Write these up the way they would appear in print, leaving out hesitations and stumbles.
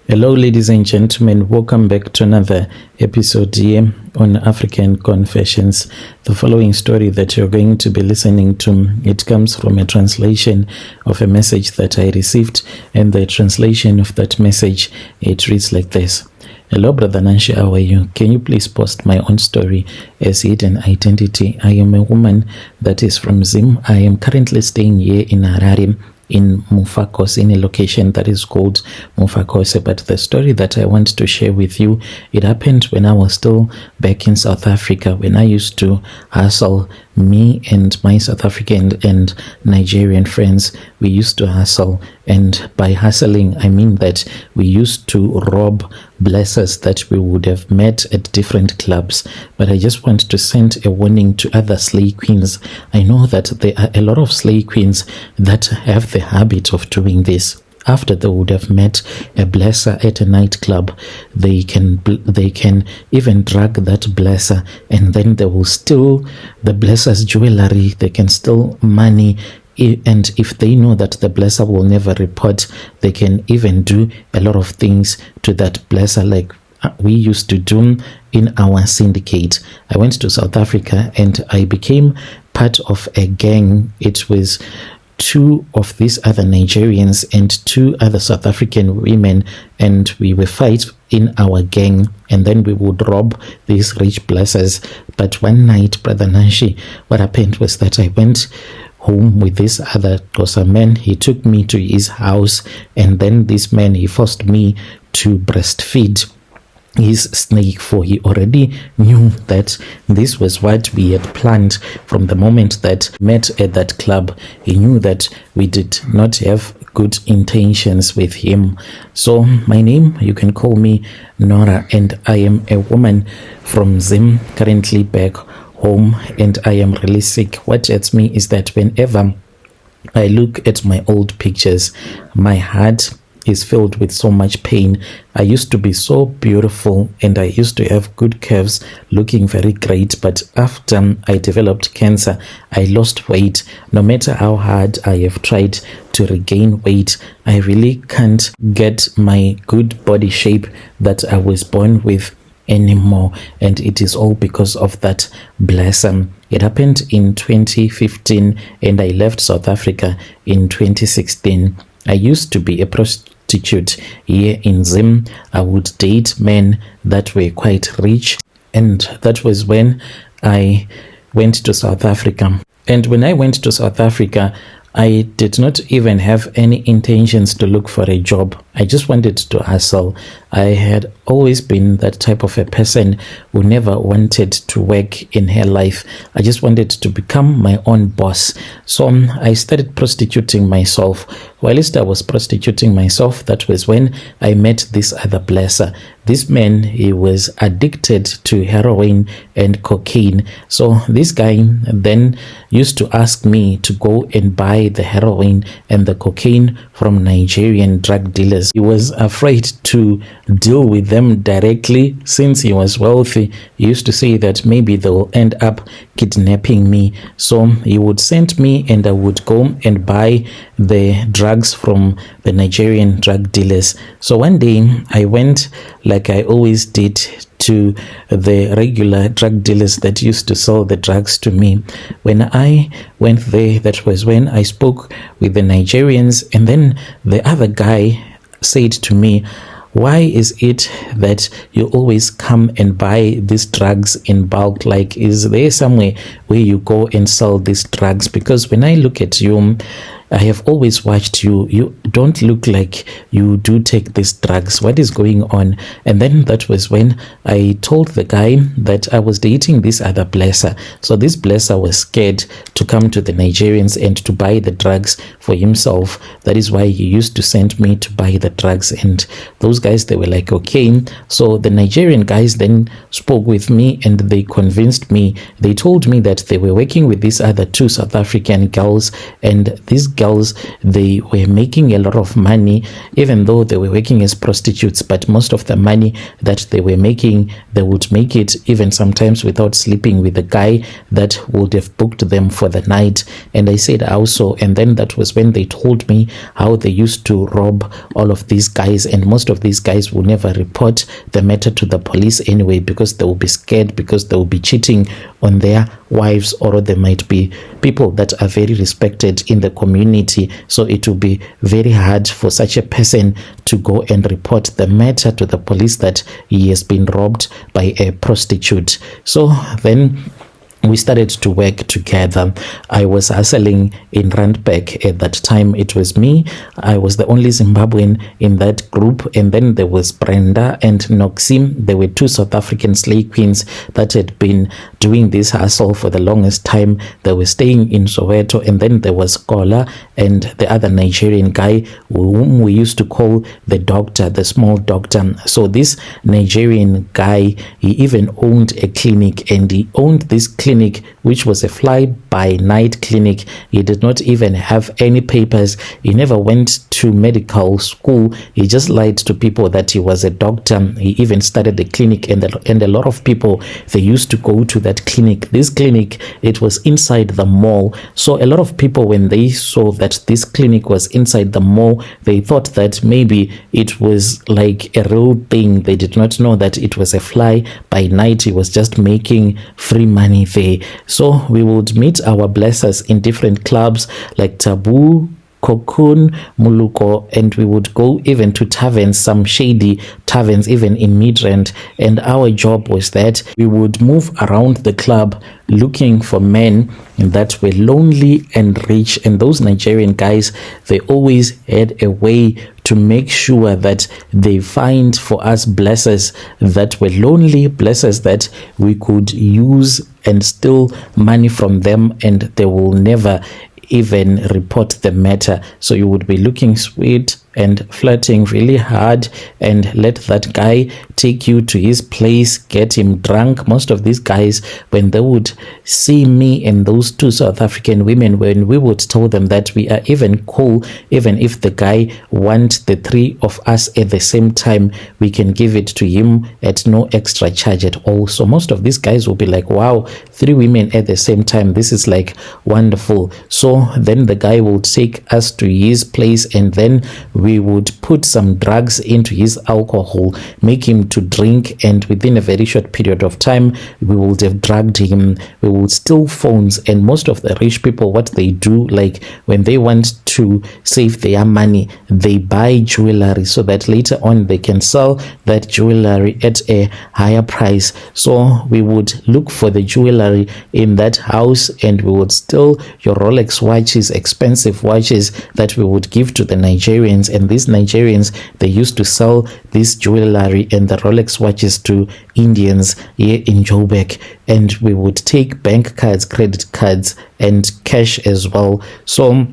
Hello ladies and gentlemen, welcome back to another episode here on African Confessions. The following story that you're going to be listening to, it comes from a translation of a message that I received, and the translation of that message, it reads like this. Hello Brother Nanshi, how are you? Can you please post my own story as hidden identity? I am a woman that is from Zim. I am currently staying here in Harare, in Mufakos, in a location that is called Mufakos. But the story that I want to share with you, it happened when I was still back in South Africa, when I used to hustle. Me and my South African and Nigerian friends, we used to hustle, and by hustling I mean that we used to rob blessers that we would have met at different clubs. But I just want to send a warning to other slay queens. I know that there are a lot of slay queens that have the habit of doing this. After they would have met a blesser at a nightclub, they can even drag that blesser, and then they will steal the blesser's jewelry. They can steal money, and if they know that the blesser will never report, they can even do a lot of things to that blesser, like we used to do in our syndicate. I went to South Africa and I became part of a gang. It was two of these other Nigerians and two other South African women, and we were fight in our gang, and then we would rob these rich blessers. But one night, Brother Nanshi, what happened was that I went home with this other Xhosa man. He took me to his house, and then this man, he forced me to breastfeed his snake, for he already knew that this was what we had planned from the moment that met at that club. He knew that we did not have good intentions with him. So my name, you can call me Nora, and I am a woman from Zim, currently back home, and I am really sick. What gets me is that whenever I look at my old pictures, my heart is filled with so much pain. I used to be so beautiful and I used to have good curves, looking very great, but after I developed cancer, I lost weight. No matter how hard I have tried to regain weight, I really can't get my good body shape that I was born with anymore, and it is all because of that blessing. It happened in 2015 and I left South Africa in 2016. I used to be a prostitute here in Zim. I would date men that were quite rich, and that was when I went to South Africa. And when I went to South Africa, I did not even have any intentions to look for a job. I just wanted to hustle. I had always been that type of a person who never wanted to work in her life. I just wanted to become my own boss. So I started prostituting myself. Whilst I was prostituting myself, that was when I met this other blesser. This man, he was addicted to heroin and cocaine. So this guy then used to ask me to go and buy the heroin and the cocaine from Nigerian drug dealers. He was afraid to deal with them directly since he was wealthy. He used to say that maybe they will end up kidnapping me. So he would send me and I would go and buy the drugs from the Nigerian drug dealers. So one day I went, like I always did, to the regular drug dealers that used to sell the drugs to me. When I went there, that was when I spoke with the Nigerians, and then the other guy said to me, "Why is it that you always come and buy these drugs in bulk? Like, is there somewhere where you go and sell these drugs? Because when I look at you, I have always watched you. You don't look like you do take these drugs. What is going on?" And then that was when I told the guy that I was dating this other blesser. So this blesser was scared to come to the Nigerians and to buy the drugs for himself. That is why he used to send me to buy the drugs. And those guys, they were like, okay. So the Nigerian guys then spoke with me and they convinced me. They told me that they were working with these other two South African girls, and these girls, they were making a lot of money, even though they were working as prostitutes. But most of the money that they were making, they would make it even sometimes without sleeping with the guy that would have booked them for the night. And I said also, and then that was when they told me how they used to rob all of these guys, and most of these guys will never report the matter to the police anyway, because they will be scared, because they will be cheating on their wives, or there might be people that are very respected in the community. So it will be very hard for such a person to go and report the matter to the police that he has been robbed by a prostitute. So then we started to work together. I was hustling in Randburg at that time. It was me. I was the only Zimbabwean in that group. And then there was Brenda and Noxim. There were two South African slave queens that had been doing this hustle for the longest time. They were staying in Soweto. And then there was Kola and the other Nigerian guy whom we used to call the doctor, the small doctor. So this Nigerian guy, he even owned a clinic, and he owned this clinic which was a fly-by-night clinic. He did not even have any papers. He never went to medical school. He just lied to people that he was a doctor. He even started a clinic, and a lot of people, they used to go to that clinic. This clinic, it was inside the mall. So a lot of people, when they saw that this clinic was inside the mall, they thought that maybe it was like a real thing. They did not know that it was a fly-by-night. He was just making free money there. So we would meet our blessers in different clubs like Taboo, Cocoon, Muluko, and we would go even to taverns, some shady taverns, even in Midrand. And our job was that we would move around the club looking for men that were lonely and rich. And those Nigerian guys, they always had a way to make sure that they find for us blessers that were lonely, blessers that we could use and steal money from them, and they will never even report the matter. So you would be looking sweet and flirting really hard, and let that guy take you to his place, get him drunk. Most of these guys, when they would see me and those two South African women, when we would tell them that we are even cool, even if the guy wants the three of us at the same time, we can give it to him at no extra charge at all. So most of these guys will be like, wow, 3 women at the same time, this is like wonderful. So then the guy will take us to his place, and then we would put some drugs into his alcohol, make him to drink, and within a very short period of time, we would have drugged him. We would steal phones. And most of the rich people, what they do, like when they want to save their money, they buy jewelry so that later on they can sell that jewelry at a higher price. So we would look for the jewelry in that house, and we would steal your Rolex watches, expensive watches that we would give to the Nigerians. And these Nigerians, they used to sell this jewelry and the Rolex watches to Indians here in Joburg, and we would take bank cards, credit cards, and cash as well. So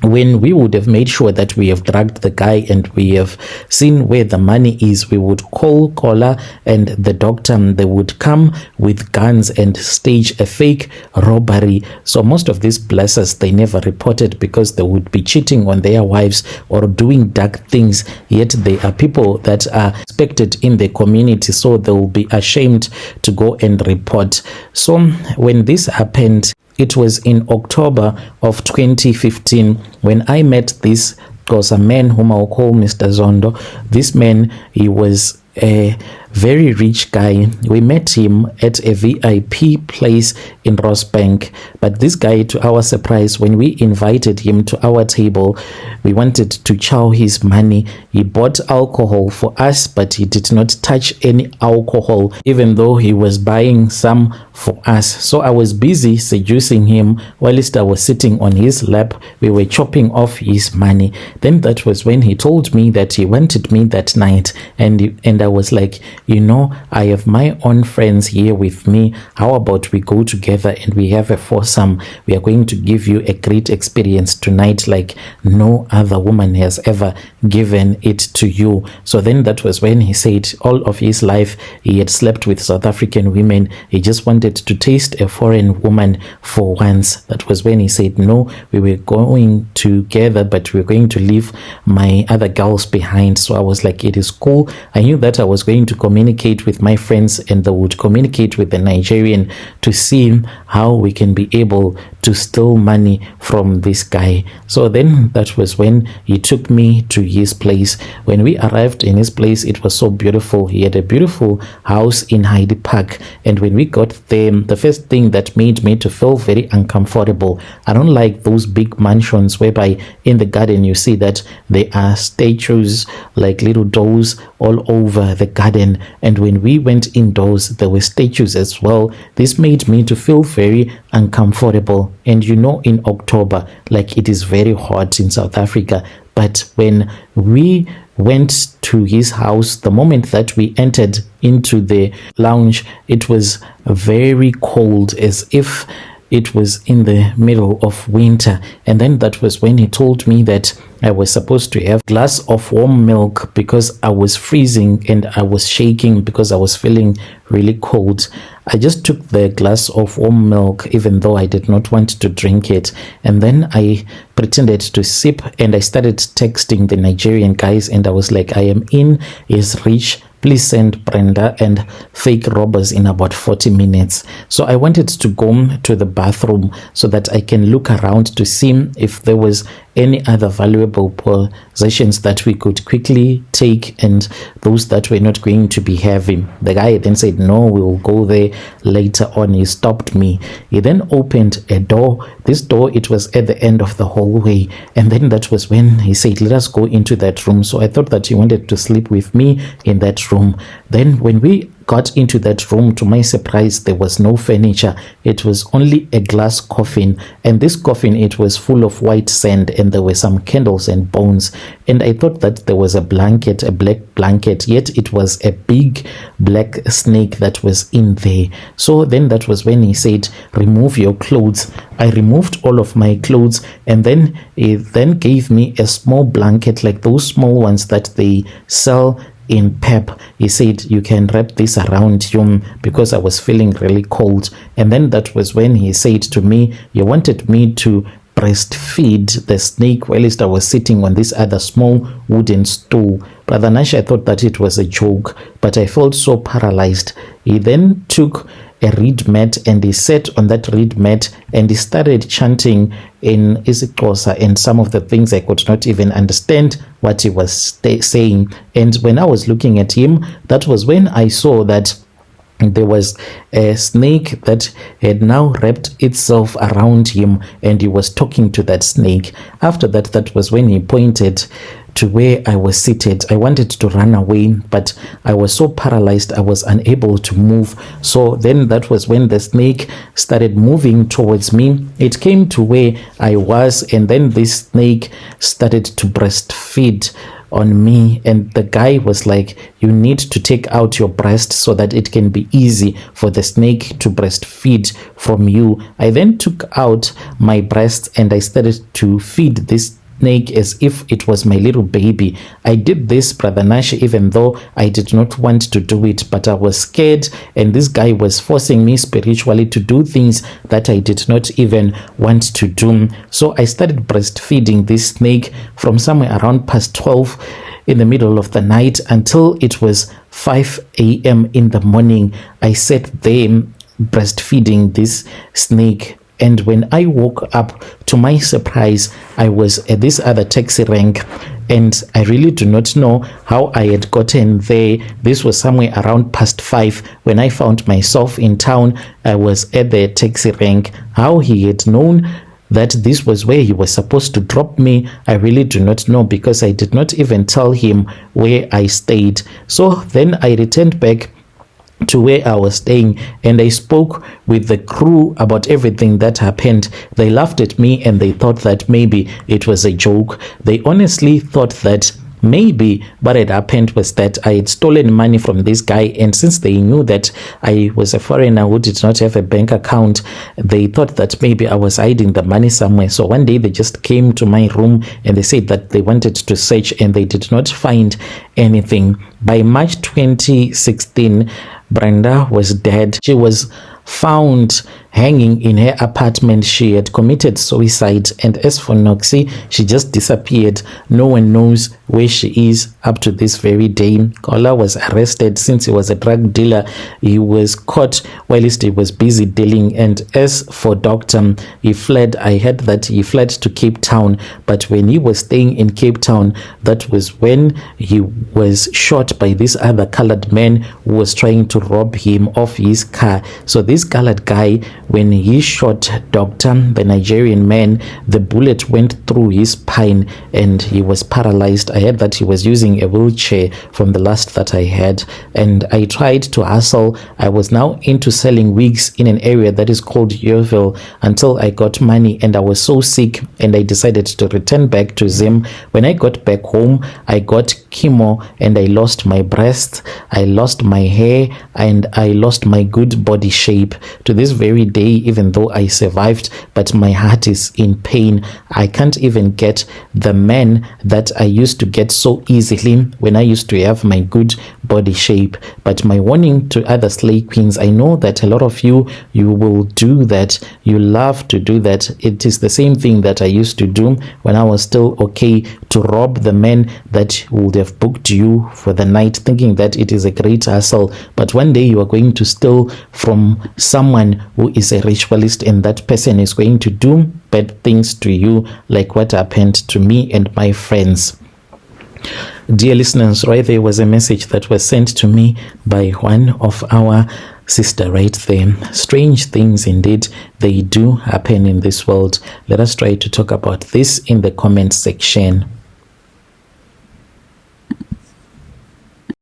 when we would have made sure that we have drugged the guy and we have seen where the money is, we would call Kola and the doctor. They would come with guns and stage a fake robbery. So most of these blessers, they never reported, because they would be cheating on their wives or doing dark things, yet they are people that are respected in the community, so they will be ashamed to go and report. So when this happened, it was in October of 2015 when I met this, was a man whom I'll call Mr. Zondo. This man, he was a very rich guy. We met him at a VIP place in Rossbank, but this guy, to our surprise, when we invited him to our table, we wanted to chow his money. He bought alcohol for us, but he did not touch any alcohol, even though he was buying some for us. So I was busy seducing him whilst I was sitting on his lap. We were chopping off his money. Then that was when he told me that he wanted me that night, and I was like, you know, I have my own friends here with me. How about we go together and we have a foursome? We are going to give you a great experience tonight like no other woman has ever given it to you. So then that was when he said all of his life he had slept with South African women. He just wanted to taste a foreign woman for once. That was when he said, no, we were going together, but we were going to leave my other girls behind. So I was like, it is cool. I knew that I was going to communicate with my friends, and they would communicate with the Nigerian to see how we can be able to steal money from this guy. So then that was when he took me to his place. When we arrived in his place, it was so beautiful. He had a beautiful house in Hyde Park, and when we got there, the first thing that made me to feel very uncomfortable, I don't like those big mansions whereby in the garden you see that there are statues like little dolls all over the garden, and when we went indoors there were statues as well. This made me to feel very uncomfortable. And you know, in October, like, it is very hot in South Africa, but when we went to his house, the moment that we entered into the lounge, it was very cold, as if it was in the middle of winter. And then that was when he told me that I was supposed to have a glass of warm milk because I was freezing and I was shaking because I was feeling really cold. I just took the glass of warm milk even though I did not want to drink it, and then I pretended to sip, and I started texting the Nigerian guys, and I was like, I am in is rich, please send Brenda and fake robbers in about 40 minutes. So I wanted to go to the bathroom so that I can look around to see if there was any other valuable possessions that we could quickly take, and those that were not going to be heavy. The guy then said, no, we will go there later on. He stopped me. He then opened a door. This door, it was at the end of the hallway, and then that was when he said, let us go into that room. So I thought that he wanted to sleep with me in that room. Then when we got into that room, to my surprise, there was no furniture. It was only a glass coffin, and this coffin, it was full of white sand, and there were some candles and bones. And I thought that there was a blanket, a black blanket, yet it was a big black snake that was in there. So then that was when he said, remove your clothes. I removed all of my clothes, and then he then gave me a small blanket, like those small ones that they sell in Pep. He said, you can wrap this around you, because I was feeling really cold. And then that was when he said to me, you wanted me to breastfeed the snake whilst I was sitting on this other small wooden stool. Brother Nash, I thought that it was a joke, but I felt so paralyzed. He then took a reed mat and he sat on that reed mat and he started chanting in isiXhosa, and some of the things I could not even understand what he was saying. And when I was looking at him, that was when I saw that there was a snake that had now wrapped itself around him, and he was talking to that snake. After that, that was when he pointed to where I was seated. I wanted to run away, but I was so paralyzed I was unable to move. So then that was when the snake started moving towards me. It came to where I was, and then this snake started to breastfeed on me, and the guy was like, you need to take out your breast so that it can be easy for the snake to breastfeed from you. I then took out my breast and I started to feed this snake as if it was my little baby. I did this, Brother Nash, even though I did not want to do it, but I was scared, and this guy was forcing me spiritually to do things that I did not even want to do. So I started breastfeeding this snake from somewhere around past 12 in the middle of the night until it was 5 a.m. in the morning. I sat there breastfeeding this snake. And when I woke up, to my surprise, I was at this other taxi rank, and I really do not know how I had gotten there. This was somewhere around past 5 when I found myself in town. I was at the taxi rank. How he had known that this was where he was supposed to drop me, I really do not know, because I did not even tell him where I stayed. So then I returned back to where I was staying, and I spoke with the crew about everything that happened. They laughed at me and they thought that maybe it was a joke. They honestly thought that maybe what had happened was that I had stolen money from this guy, and since they knew that I was a foreigner who did not have a bank account, they thought that maybe I was hiding the money somewhere. So one day they just came to my room and they said that they wanted to search, and they did not find anything. By March 2016, Brenda was dead. She was found hanging in her apartment. She had committed suicide, and as for Noxie, she just disappeared. No one knows where she is up to this very day. Kola was arrested since he was a drug dealer. He was caught whilst he was busy dealing, and as for Doctor, he fled. I heard that he fled to Cape Town, but when he was staying in Cape Town, that was when he was shot by this other colored man who was trying to rob him of his car. So this colored guy, when he shot Doctor, the Nigerian man, the bullet went through his spine and he was paralyzed. I heard that he was using a wheelchair from the last that I had, and I tried to hustle. I was now into selling wigs in an area that is called Yeovil until I got money, and I was so sick and I decided to return back to Zim. When I got back home, I got chemo and I lost my breasts, I lost my hair, and I lost my good body shape. To this very day, even though I survived, but my heart is in pain. I can't even get the men that I used to get so easily when I used to have my good body shape. But my warning to other slay queens, I know that a lot of you will do that. You love to do that. It is the same thing that I used to do when I was still okay, to rob the men that would have booked you for the night, thinking that it is a great hustle. But one day you are going to steal from someone who is a ritualist, and that person is going to do bad things to you, like what happened to me and my friends. Dear listeners, right there was a message that was sent to me by one of our sister right there. Strange things indeed, they do happen in this world. Let us try to talk about this in the comment section.